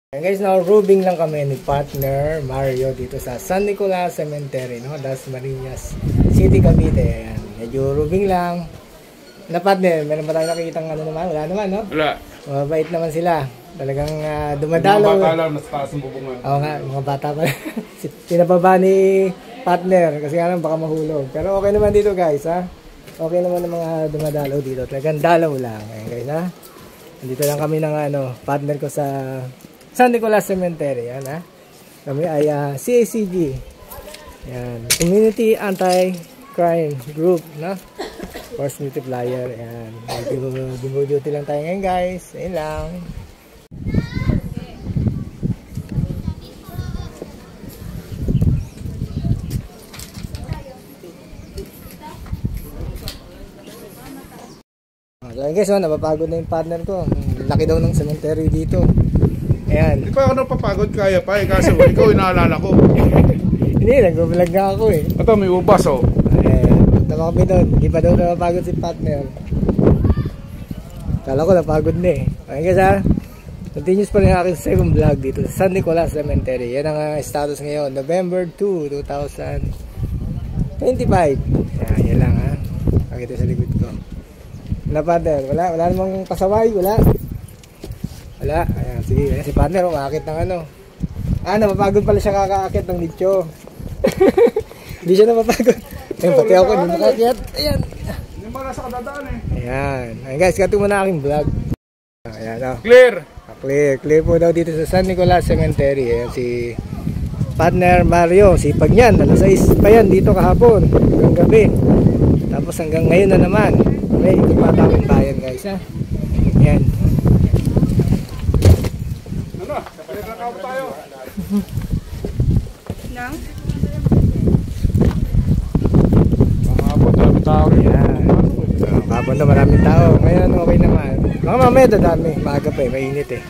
And guys, now rubing lang kami ni partner Mario dito sa San Nicolas Cemetery, no? Das Marinas City, Cavite. Ayan. Medyo rubing lang. Na partner, meron ba tayo nakikitang ano naman? Wala naman, no? Wala. Mabait naman sila. Talagang dumadalaw. Mga bata lang, nasa taas ng bubungan. Oo nga, mga bata pa. Pinababa ni partner kasi nga lang baka mahulog. Pero okay naman dito guys, ha? Okay naman ang mga dumadalaw dito. Talagang dalaw lang. Ayan guys, ha? Nandito lang kami ng partner ko sa San Nicolas Cemetery. Yan, ha? Kami ay CACG. Yan. Community Anti-Crime Group, no? Force Multiplier. Yan. Duty lang tayo ngayon guys. Ayun lang. So guys, napapagod na yung partner ko. Laki daw ng cemetery dito. Ayan. Ikaw ako napapagod kaya pa kasi ikaw inaalala ko. Hindi, nag-vlog nga ako eh. Ito may ubas oh. Tama kami doon. Hindi pa daw napapagod si partner. Kala ko napagod na eh. Okay guys ha. Continuous pa rin ang aking second vlog dito sa San Nicolas Cemetery. Yan ang status ngayon. November 2, 2025. Yan lang ha. Pakita sa likod ko. Wala partner. Wala namang pasaway. Wala. Ayan, sige. Ayan, si partner umakit ng ano. Napapagod pala siya kakaakit ng nicho. Hindi siya napapagod. Ayun, pati ako hindi makakit. Ayan. Hindi mo nasa kadadaan eh. Ayan. Ayan guys, kato muna aking vlog. Ayan o. Clear. Clear po daw dito sa San Nicolas Cemetery. Ayan si partner Mario. Sipag niyan. Alas 6 pa yan dito kahapon. Hanggang gabi. Tapos hanggang ngayon na naman. Okay, ipatawin bayan guys ha. Ayan. Ano? Kapag tayo. Nang? Maraming tao rin. Kapag na maraming tao. Ngayon okay naman. Mga mamaya dadami. Maaga pa eh. Mainit eh.